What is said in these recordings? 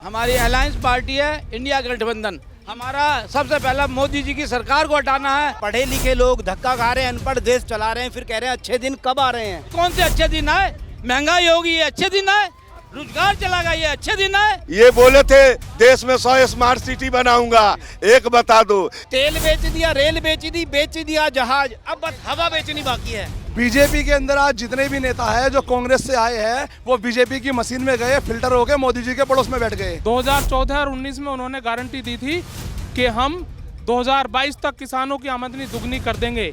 हमारी alliance party है India गठबंधन। हमारा सबसे पहला मोदी जी की सरकार को हटाना है। पढ़े लिखे लोग धक्का खा रहे हैं, अनपढ़ देश चला रहे हैं, फिर कह रहे हैं अच्छे दिन कब आ रहे हैं। कौन से अच्छे दिन आए? महंगाई होगी ये अच्छे दिन आए? रोजगार चला गया ये अच्छे दिन आए? ये बोले थे देश में 100 स्मार्ट सिटी बनाऊंगा, एक बता दो। तेल बेच दिया, रेल बेच दिया जहाज, अब बस हवा बेचनी बाकी है। बीजेपी के अंदर आज जितने भी नेता है जो कांग्रेस से आए हैं वो बीजेपी की मशीन में गए, फिल्टर हो गए, मोदी जी के पड़ोस में बैठ गए। 2014 और 19 में उन्होंने गारंटी दी थी कि हम 2022 तक किसानों की आमदनी दुगनी कर देंगे।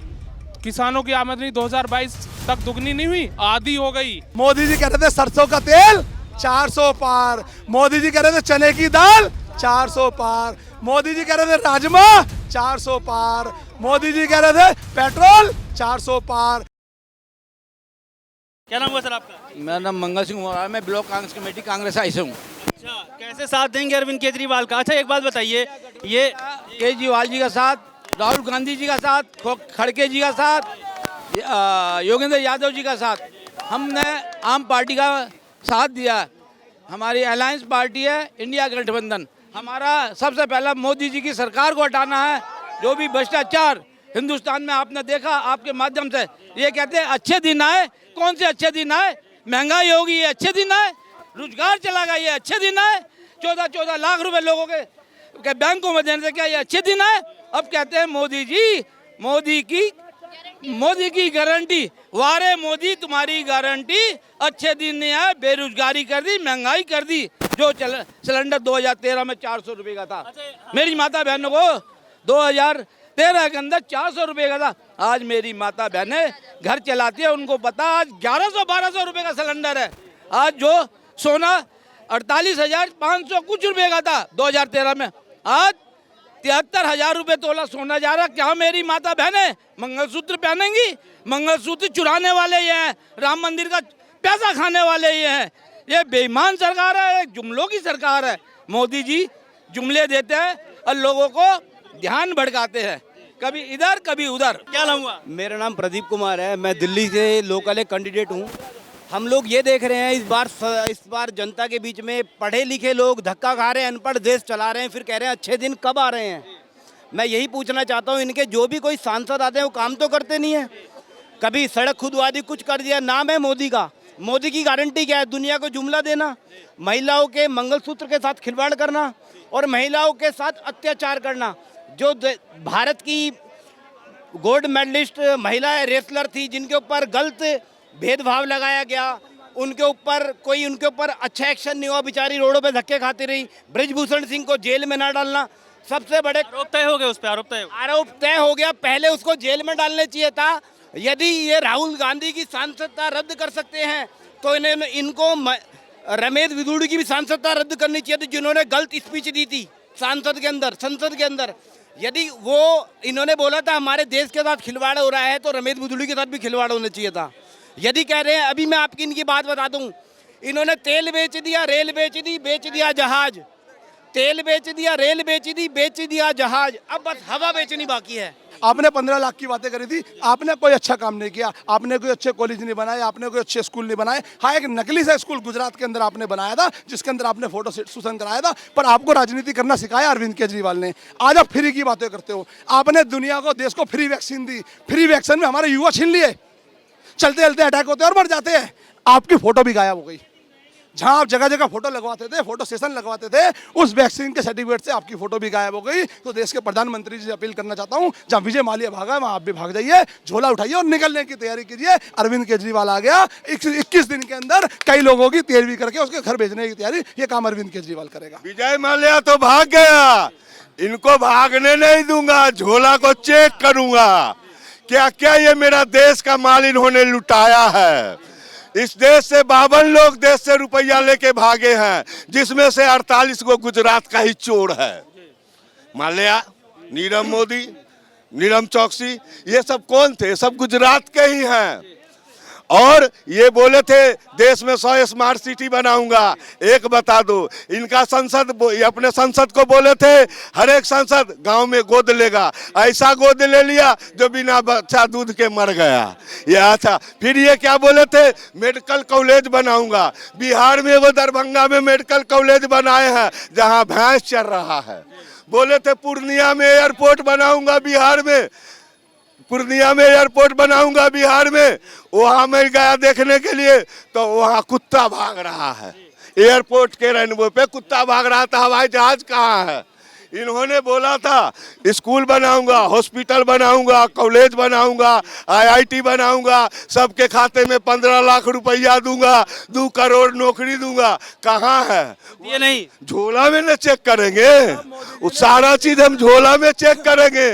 किसानों की आमदनी 2022 तक दुगनी नहीं हुई, आधी हो गई। मोदी जी कह रहे थे सरसों का तेल 400 पार, मोदी जी कह रहे थे चने की दाल 400 पार, मोदी जी कह रहे थे राजमा 400 पार, मोदी जी कह रहे थे पेट्रोल 400 पार। क्या नाम हुआ सर आपका? मेरा नाम मंगल सिंह हुआ है, मैं ब्लॉक कांग्रेस कमेटी कांग्रेस आई से हूँ। अच्छा, कैसे साथ देंगे अरविंद केजरीवाल का? अच्छा एक बात बताइए, ये केजरीवाल जी का साथ, राहुल गांधी जी का साथ, खड़गे जी का साथ, योगेंद्र यादव जी का साथ, हमने आम पार्टी का साथ दिया। हमारी अलायंस पार्टी है इंडिया गठबंधन। हमारा सबसे पहला मोदी जी की सरकार को हटाना है। जो भी भ्रष्टाचार हिंदुस्तान में आपने देखा, आपके माध्यम से ये कहते हैं अच्छे दिन आए। कौन से अच्छे दिन आए? महंगाई होगी ये अच्छे दिन आए? रोजगार चला गया ये अच्छे दिन आए? 14 लाख रुपए लोगों के बैंकों में देने से क्या ये अच्छे दिन आए? अब कहते हैं मोदी जी, मोदी की गारंटी, वारे मोदी तुम्हारी गारंटी, अच्छे दिन नहीं आए, बेरोजगारी कर दी, महंगाई कर दी। जो सिलेंडर 2013 में 400 रुपए का था, मेरी माता बहनों को 2013 के अंदर 400 रुपए का था। आज मेरी माता बहनें घर चलाती है, उनको पता आज 1100-1200 रुपए का सिलेंडर है। आज जो सोना 48,500 कुछ रुपए का था 2013 में, आज 73,000 रुपए तोला सोना जा रहा। क्या मेरी माता बहनें मंगलसूत्र पहनेंगी? मंगलसूत्र चुराने वाले ये हैं, राम मंदिर का पैसा खाने वाले ये हैं। ये बेईमान सरकार है, जुमलों की सरकार है। मोदी जी जुमले देते हैं और लोगों को ध्यान भड़काते हैं, कभी इधर कभी उधर। क्या नाम हुआ? मेरा नाम प्रदीप कुमार है, मैं दिल्ली से लोकल एक कैंडिडेट हूँ। हम लोग ये देख रहे हैं इस बार जनता के बीच में पढ़े लिखे लोग धक्का खा रहे हैं, अनपढ़ देश चला रहे हैं, फिर कह रहे हैं अच्छे दिन कब आ रहे हैं। मैं यही पूछना चाहता हूँ, इनके जो भी कोई सांसद आते हैं वो काम तो करते नहीं है। कभी सड़क खुदवा दी, कुछ कर दिया, नाम है मोदी का। मोदी की गारंटी क्या है? दुनिया को जुमला देना, महिलाओं के मंगलसूत्र के साथ खिलवाड़ करना और महिलाओं के साथ अत्याचार करना। जो भारत की गोल्ड मेडलिस्ट महिला रेसलर थी, जिनके ऊपर गलत भेदभाव लगाया गया, उनके ऊपर अच्छा एक्शन नहीं हुआ, बेचारी रोडों पे धक्के खाती रही। ब्रिजभूषण सिंह को जेल में ना डालना, सबसे बड़े आरोप तय हो गए, उस पर आरोप तय हो गया। पहले उसको जेल में डालने चाहिए था। यदि ये राहुल गांधी की सांसदता रद्द कर सकते हैं तो इनको रमेश विदुड़ी की भी सांसदता रद्द करनी चाहिए थी, जिन्होंने गलत स्पीच दी थी संसद के अंदर। यदि वो इन्होंने बोला था हमारे देश के साथ खिलवाड़ हो रहा है, तो रमेश विदुड़ी के साथ भी खिलवाड़ होना चाहिए था। यदि कह रहे हैं, अभी मैं आपकी इनकी बात बता दूं, इन्होंने तेल बेच दिया, रेल बेच दिया जहाज, तेल बेच दिया, रेल बेच दिया जहाज, अब बस हवा बेचनी बाकी है। आपने 15 लाख की बातें करी थी, आपने कोई अच्छा काम नहीं किया, आपने कोई अच्छे कॉलेज नहीं बनाए, आपने कोई अच्छे स्कूल नहीं बनाए। हाँ, एक नकली सा स्कूल गुजरात के अंदर आपने बनाया था, जिसके अंदर आपने फोटो सेशन कराया था, पर आपको राजनीति करना सिखाया अरविंद केजरीवाल ने। आज आप फ्री की बातें करते हो। आपने दुनिया को, देश को फ्री वैक्सीन दी, फ्री वैक्सीन में हमारे युवा छीन लिए, चलते चलते अटैक होते हैं और मर जाते हैं। आपकी फोटो भी गायब हो गई। जहां आप जगह जगह फोटो लगवाते थे, फोटो सेशन लगवाते थे, उस वैक्सीन के सर्टिफिकेट से आपकी फोटो भी गायब हो गई। तो देश के प्रधानमंत्री जी से अपील करना चाहता हूं, जहां विजय माल्या भागा वहां आप भी भाग जाइए, झोला उठाइए और निकलने की तैयारी कीजिए। अरविंद केजरीवाल आ गया, 21 दिन के अंदर कई लोगों की तेरहवीं करके उसके घर भेजने की तैयारी, ये काम अरविंद केजरीवाल करेगा। विजय माल्या तो भाग गया, इनको भागने नहीं दूंगा, झोला को चेक करूंगा। क्या क्या ये मेरा देश का माल इन्होंने लुटाया है। इस देश से 52 लोग देश से रुपया लेके भागे हैं, जिसमें से 48 को गुजरात का ही चोर है। माल्या, नीरव मोदी, नीरव चौकसी, ये सब कौन थे? सब गुजरात के ही हैं। और ये बोले थे देश में 100 स्मार्ट सिटी बनाऊंगा। एक बता दो, इनका संसद अपने संसद को बोले थे हर एक संसद गांव में गोद लेगा, ऐसा गोद ले लिया जो बिना बच्चा दूध के मर गया। ये अच्छा, फिर ये क्या बोले थे, मेडिकल कॉलेज बनाऊंगा। बिहार में वो दरभंगा में मेडिकल कॉलेज बनाए हैं जहां भैंस चर रहा है। बोले थे पूर्णिया में एयरपोर्ट बनाऊंगा बिहार में, पूर्णिया में एयरपोर्ट बनाऊंगा बिहार में। वहां मैं गया देखने के लिए तो वहां कुत्ता भाग रहा है, एयरपोर्ट के रनवे पे कुत्ता भाग रहा था, हवाई जहाज कहाँ है। इन्होंने बोला था स्कूल बनाऊंगा, हॉस्पिटल बनाऊंगा, कॉलेज बनाऊंगा, IIT बनाऊंगा, सबके खाते में 15 लाख रुपया दूंगा, 2 करोड़ नौकरी दूंगा। कहाँ है? ये नहीं, झोला में न चेक करेंगे, वो सारा चीज हम झोला में चेक करेंगे,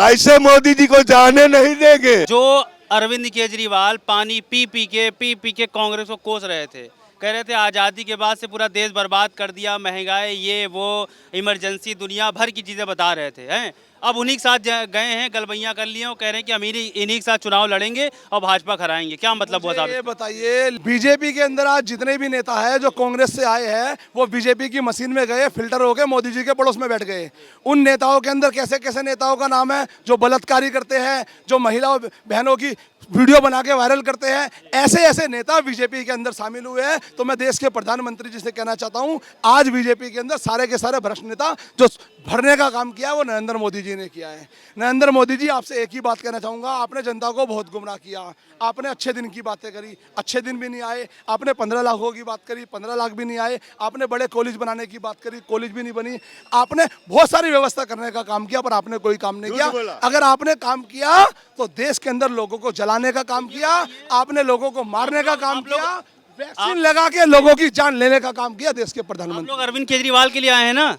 ऐसे मोदी जी को जाने नहीं देंगे। जो अरविंद केजरीवाल पानी पी पी के कांग्रेस को कोस रहे थे, कह रहे थे आज़ादी के बाद से पूरा देश बर्बाद कर दिया, महंगाई ये वो इमरजेंसी दुनिया भर की चीज़ें बता रहे थे, हैं अब उन्हीं के साथ गए हैं, गलबैया कर लिए और कह रहे हैं कि हम इन्हीं के साथ चुनाव लड़ेंगे और भाजपा खराएंगे। क्या मतलब हुआ साहब? ये बताइए, बीजेपी के अंदर आज जितने भी नेता है जो कांग्रेस से आए हैं वो बीजेपी की मशीन में गए, फिल्टर हो गए, मोदी जी के पड़ोस में बैठ गए। उन नेताओं के अंदर कैसे कैसे नेताओं का नाम है जो बलात्कारी करते हैं, जो महिला बहनों की वीडियो बना के वायरल करते हैं, ऐसे ऐसे नेता बीजेपी के अंदर शामिल हुए हैं। तो मैं देश के प्रधानमंत्री जी से कहना चाहता हूं, आज बीजेपी के अंदर सारे के सारे भ्रष्ट नेता जो भरने का काम किया वो नरेंद्र मोदी जी ने किया है। नरेंद्र मोदी जी, आपसे एक ही बात कहना चाहूँगा, आपने जनता को बहुत गुमराह किया। आपने अच्छे दिन की बातें करी, अच्छे दिन भी नहीं आए। आपने 15 लाखों की बात करी, 15 लाख भी नहीं आए। आपने बड़े कॉलेज बनाने की बात करी, कॉलेज भी नहीं बनी। आपने बहुत सारी व्यवस्था करने का काम किया पर आपने कोई काम नहीं किया। अगर आपने काम किया तो देश के अंदर लोगों को जलाने का काम किया, आपने लोगों को मारने का काम किया, वैक्सीन लगा के लोगों की जान लेने का काम किया देश के आप प्रधानमंत्री। लोग अरविंद केजरीवाल के लिए आए हैं ना,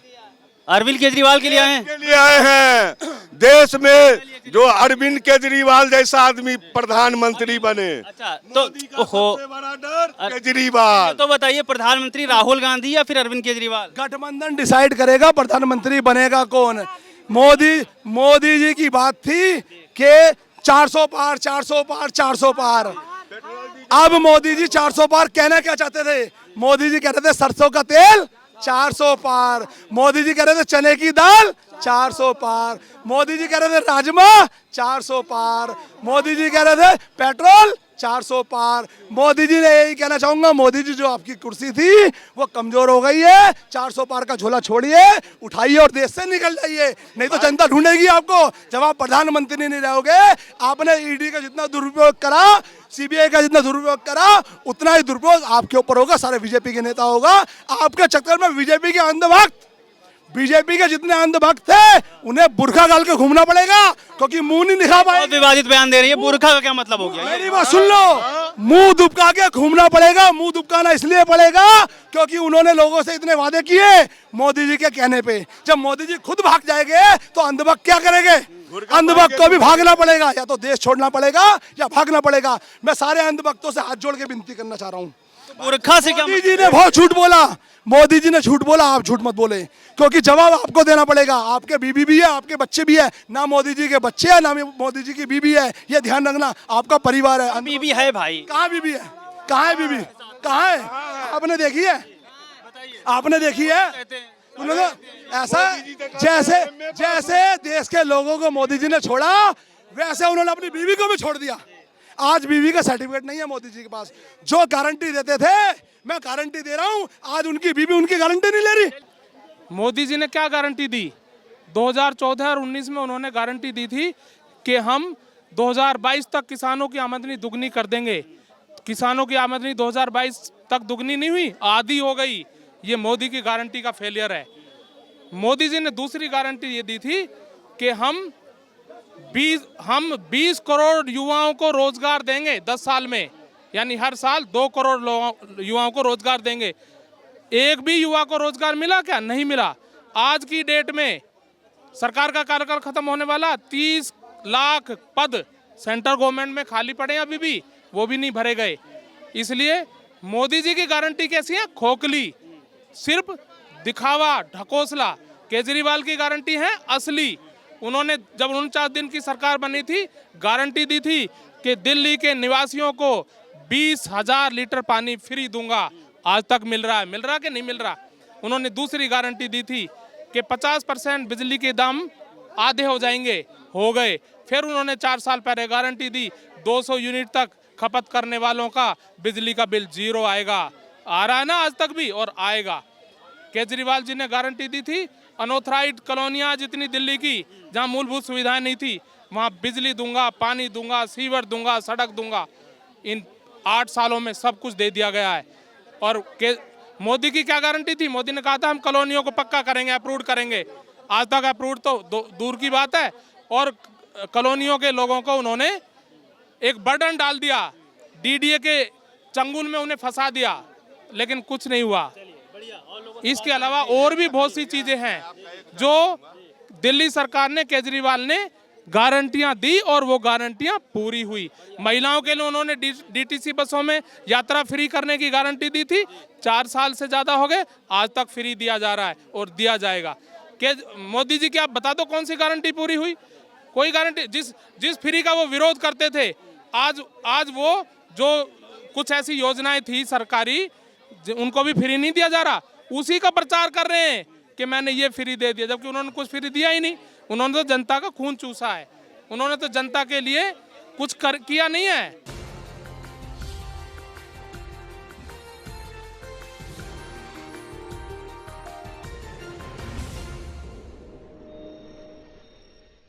अरविंद केजरीवाल के लिए आए हैं, के लिए आए हैं। देश में जो अरविंद केजरीवाल जैसा आदमी प्रधानमंत्री बने। अच्छा तो हो, सबसे बड़ा डर केजरीवाल। तो बताइए प्रधानमंत्री राहुल गांधी या फिर अरविंद केजरीवाल? गठबंधन डिसाइड करेगा प्रधानमंत्री बनेगा कौन। मोदी जी की बात थी कि 400 पार 400 पार 400 पार। अब मोदी जी 400 पार कहना क्या चाहते थे? मोदी जी कह रहे थे सरसों का तेल 400 पार। मोदी जी कह रहे थे चने की दाल 400 पार। मोदी जी कह रहे थे राजमा 400 पार। मोदी जी कह रहे थे पेट्रोल 400 पार। मोदी जी ने यही कहना चाहूंगा, मोदी जी जो आपकी कुर्सी थी वो कमजोर हो गई है। 400 पार का झोला छोड़िए, उठाइए और देश से निकल जाइए, नहीं तो जनता ढूंढेगी आपको। जब आप प्रधानमंत्री नहीं रहोगे, आपने ईडी का जितना दुरुपयोग करा, सीबीआई का जितना दुरुपयोग करा, उतना ही दुरुपयोग आपके ऊपर होगा, सारे बीजेपी के नेता होगा। आपके चक्कर में बीजेपी के जितने अंधभक्त थे उन्हें बुर्खा डाल के घूमना पड़ेगा, क्योंकि मुंह नहीं दिखा पाए। बहुत विवादित बयान दे रही है, बुरखा का क्या मतलब हो गया? मेरी बात सुन लो, मुंह दुबका के घूमना पड़ेगा। मुंह दुबकाना इसलिए पड़ेगा क्योंकि उन्होंने लोगों से इतने वादे किए मोदी जी के कहने पे। जब मोदी जी खुद भाग जाएंगे तो अंधभक्त क्या करेंगे? अंधभक्त को भी भागना पड़ेगा, या तो देश छोड़ना पड़ेगा या भागना पड़ेगा। मैं सारे अंधभक्तों से हाथ जोड़ के विनती करना चाह रहा हूँ, बुरखा से क्या मोदी जी ने बहुत झूठ बोला, मोदी जी ने झूठ बोला, आप झूठ मत बोले, क्योंकि जवाब आपको देना पड़ेगा। आपके बीबी भी है, आपके बच्चे भी है, ना मोदी जी के बच्चे है ना मोदी जी की बीबी है, ये ध्यान रखना। आपका परिवार है, बीबी है भाई। कहाँ बीबी है? कहाँ है बीबी? कहाँ है? आपने देखी है? आपने देखी है? उन्होंने ऐसा जैसे देश के लोगों को मोदी जी ने छोड़ा, वैसे उन्होंने अपनी बीवी को भी छोड़ दिया। आज बीवी का सर्टिफिकेट नहीं है मोदी जी के पास। जो गारंटी देते थे, मैं गारंटी दे रहा हूं, आज उनकी बीवी उनकी गारंटी नहीं ले रही। मोदी जी ने क्या गारंटी दी? 2014 और 19 में उन्होंने गारंटी दी थी कि हम 2022 तक किसानों की आमदनी दुगनी कर देंगे। किसानों की आमदनी 2022 तक दुगनी नहीं हुई, आधी हो गई। ये मोदी की गारंटी का फेलियर है। मोदी जी ने दूसरी गारंटी ये दी थी कि हम 20 करोड़ युवाओं को रोजगार देंगे 10 साल में, यानी हर साल 2 करोड़ युवाओं को रोजगार देंगे। एक भी युवा को रोजगार मिला क्या? नहीं मिला। आज की डेट में सरकार का कार्यकाल खत्म होने वाला, 30 लाख पद सेंट्रल गवर्नमेंट में खाली पड़े हैं, अभी भी वो भी नहीं भरे गए। इसलिए मोदी जी की गारंटी कैसी है? खोखली, सिर्फ दिखावा, ढकोसला। केजरीवाल की गारंटी है असली। उन्होंने जब 49 दिन की सरकार बनी थी, गारंटी दी थी कि दिल्ली के निवासियों को 20,000 लीटर पानी फ्री दूंगा। आज तक मिल रहा कि नहीं मिल रहा? उन्होंने दूसरी गारंटी दी थी कि 50% बिजली के दाम आधे हो जाएंगे, हो गए। फिर उन्होंने 4 साल पहले गारंटी दी 200 यूनिट तक खपत करने वालों का बिजली का बिल 0 आएगा। आ रहा है ना आज तक भी, और आएगा। केजरीवाल जी ने गारंटी दी थी अनऑथराइज्ड कॉलोनियां जितनी दिल्ली की जहां मूलभूत सुविधाएं नहीं थी वहां बिजली दूंगा, पानी दूंगा, सीवर दूंगा, सड़क दूंगा। इन 8 सालों में सब कुछ दे दिया गया है। और मोदी की क्या गारंटी थी? मोदी ने कहा था हम कॉलोनियों को पक्का करेंगे, अप्रूव करेंगे। आज तक अप्रूव तो दूर की बात है। और कॉलोनियों के लोगों को उन्होंने एक बर्डन डाल दिया, डीडीए के चंगुल में उन्हें फंसा दिया, लेकिन कुछ नहीं हुआ। इसके अलावा और भी बहुत सी चीजें हैं जो दिल्ली सरकार ने, केजरीवाल ने गारंटियां दी और वो गारंटियां पूरी हुई। महिलाओं के लिए उन्होंने डीटीसी बसों में यात्रा फ्री करने की गारंटी दी थी। 4 साल से ज्यादा हो गए, आज तक फ्री दिया जा रहा है और दिया जाएगा। मोदी जी की आप बता दो कौन सी गारंटी पूरी हुई? कोई गारंटी। जिस फ्री का वो विरोध करते थे, आज वो जो कुछ ऐसी योजनाएं थी सरकारी उनको भी फ्री नहीं दिया जा रहा, उसी का प्रचार कर रहे हैं कि मैंने ये फ्री दे दिया, जबकि उन्होंने कुछ फ्री दिया ही नहीं। उन्होंने तो जनता का खून चूसा है, उन्होंने तो जनता के लिए कुछ किया नहीं है।